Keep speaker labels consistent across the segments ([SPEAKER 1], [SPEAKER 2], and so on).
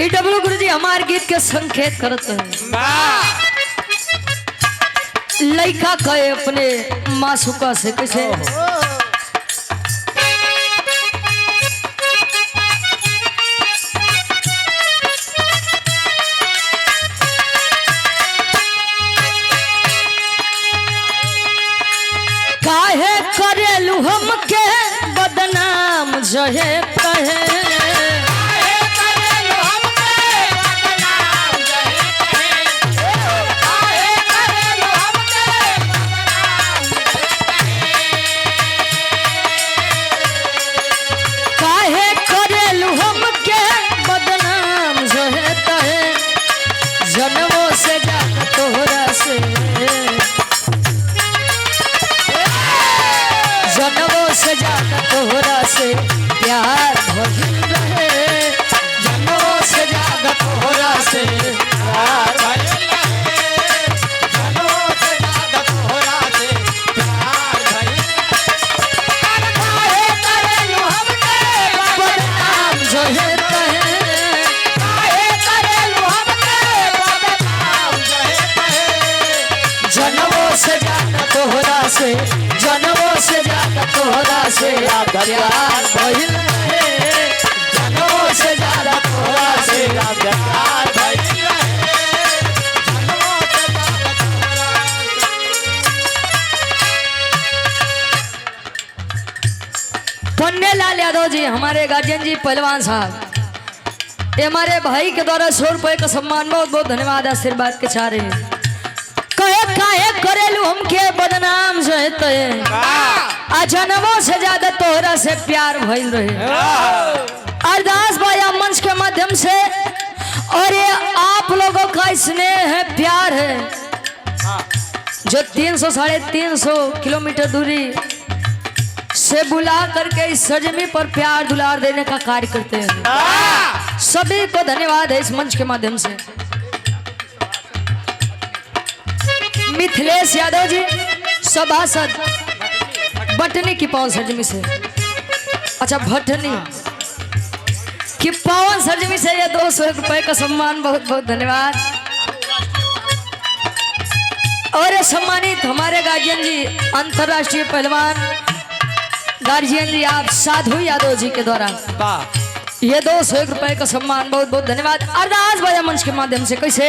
[SPEAKER 1] डब्लू गुरुजी हमारे गीत के संकेत करते हैं। लड़का कहे अपने मासूका से कैसे काहे करेलू हमके बदनाम जहे कहे तोहरा से प्यार भइल रहे जनों से ज्यादा तोहरा से प्यार भइल रहे जनों से ज्यादा तोहरा से प्यार भइल काहे करेलू हमके बदनाम जहे कहे काहे करेलू हमके बदनाम जहे कहे जनों से ज्यादा तोहरा से जनों से ज्यादा तोहरा से प्यार भइल रहे जनों से ज्यादा तोहरा से प्यार भइल रहे जनों से ज्यादा तोहरा। पन्नेलाल यादव जी हमारे गार्जियन जी पहलवान साहब ये हमारे भाई के द्वारा 100 रुपए का सम्मान बहुत बहुत धन्यवाद आशीर्वाद के चाह रहे हैं। कहे काहे करेलू हमके बदनाम सहते जनमों से ज्यादा तोहरा से प्यार भइल रहे। अरदास भाई मंच के माध्यम से और ये आप लोगों का स्नेह है प्यार है जो 300 साढ़े 300 किलोमीटर दूरी से बुला करके इस सरजमी पर प्यार दुलार देने का कार्य करते हैं। सभी को धन्यवाद है इस मंच के माध्यम से। मिथिलेश यादव जी सभासद बटनी की पवन सरजमी से अच्छा भटनी की पवन सरजमी से ये 200 रुपए का सम्मान बहुत बहुत धन्यवाद। और ये सम्मानित हमारे गार्जियन जी अंतरराष्ट्रीय पहलवान गार्जियन जी आप साधु यादव जी के द्वारा ये 200 रुपए का सम्मान बहुत बहुत धन्यवाद। अरदास भाई मंच के माध्यम से कैसे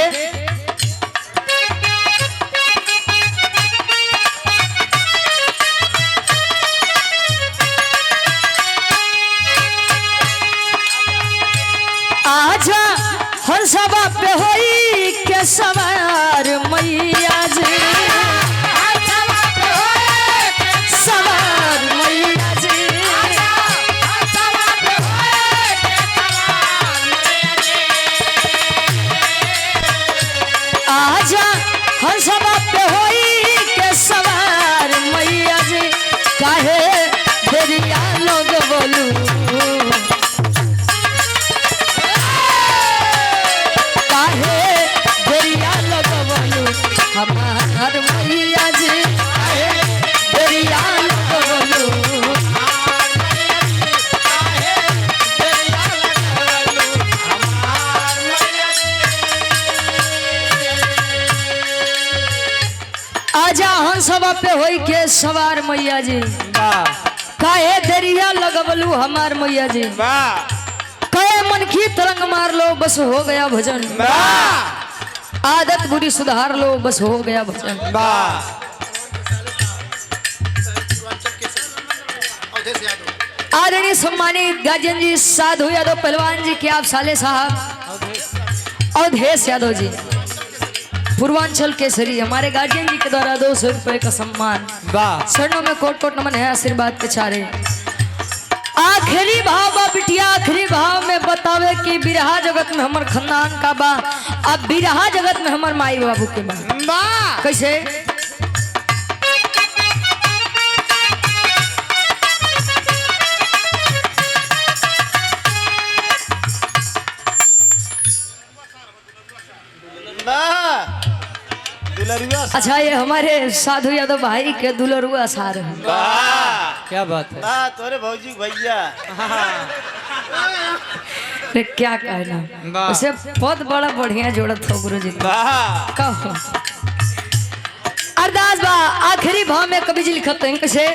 [SPEAKER 1] आजा हर सभा पे होई के सवार मैया जी सवार मैया जी आजा हर सभा पे होई के सवार मैया जी काहे देरिया लोग बोलू हमार मैया जी दरिया बोलू आजा हम सभा पे होई के सवार मैया जी काहे दरिया लगबलू हमार मैया जी कहे मन की तरंग मार लो बस हो गया भजन आदत बुरी सुधार लो बस हो गया भजन। आदरणीय सम्मानित गार्जियन जी साधु यादव पहलवान जी के आप साले साहब अवधेश यादव जी पूर्वांचल केसरी हमारे गार्जियन जी के द्वारा 200 रुपए का सम्मान शरणों में कोट कोट नमन है आशीर्वाद के चारे। आखिरी भाव बा बिटिया आखिरी भाव में बतावे कि बिरहा जगत में हमर खानदान का बा अब बिरहा जगत में हमर माई बाबू के बा कैसे अच्छा ये हमारे साधु यादव भाई के दुलरुआ सार है।
[SPEAKER 2] क्या बात है
[SPEAKER 3] तोरे भौजी भैया
[SPEAKER 1] अरे क्या कहना उसे बहुत बड़ा बढ़िया जोड़त हो गुरु जी कहो अरदास बा आखिरी भाव में कवि जी लिखत हैं कैसे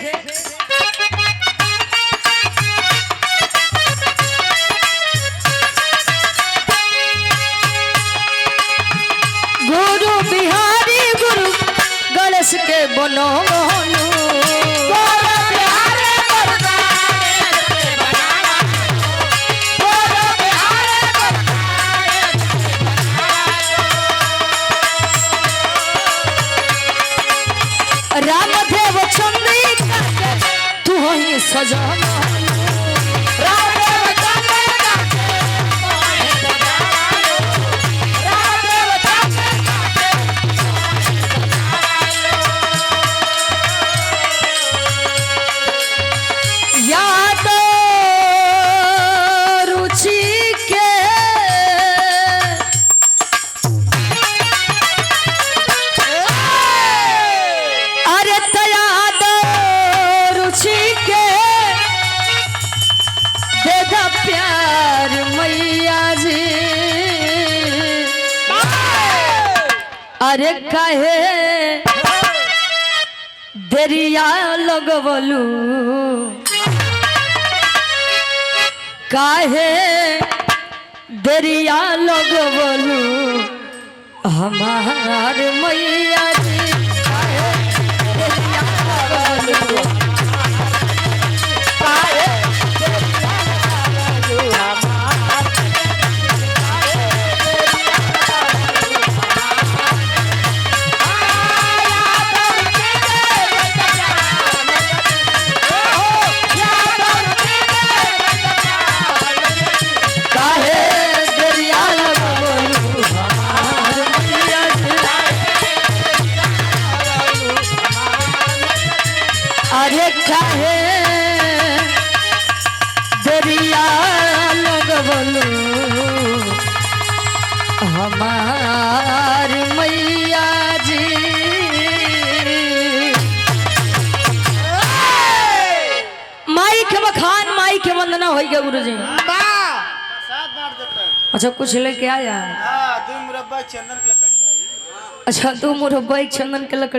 [SPEAKER 1] गुरु बिहारी गुरु गणेश के बनो रामदेव चंद्रिका तू ही सजना याद रुचि के अरे याद रुचि के दे दा प्यार मैया जी अरे काहे देरिया लगवलू काहे देरिया लगवलू हमार मैया जी काहे देरिया लगवलू काहे देरिया अरे काहे दरिया लगवलू हमार मैया जी माई के बखान माई के वंदना हो गया गुरु जी अच्छा कुछ लेके आया
[SPEAKER 2] दो मुरब्बा चंदन की लकड़ी भाई
[SPEAKER 1] अच्छा 2 मुरब्बा एक चंदन के लकड़ी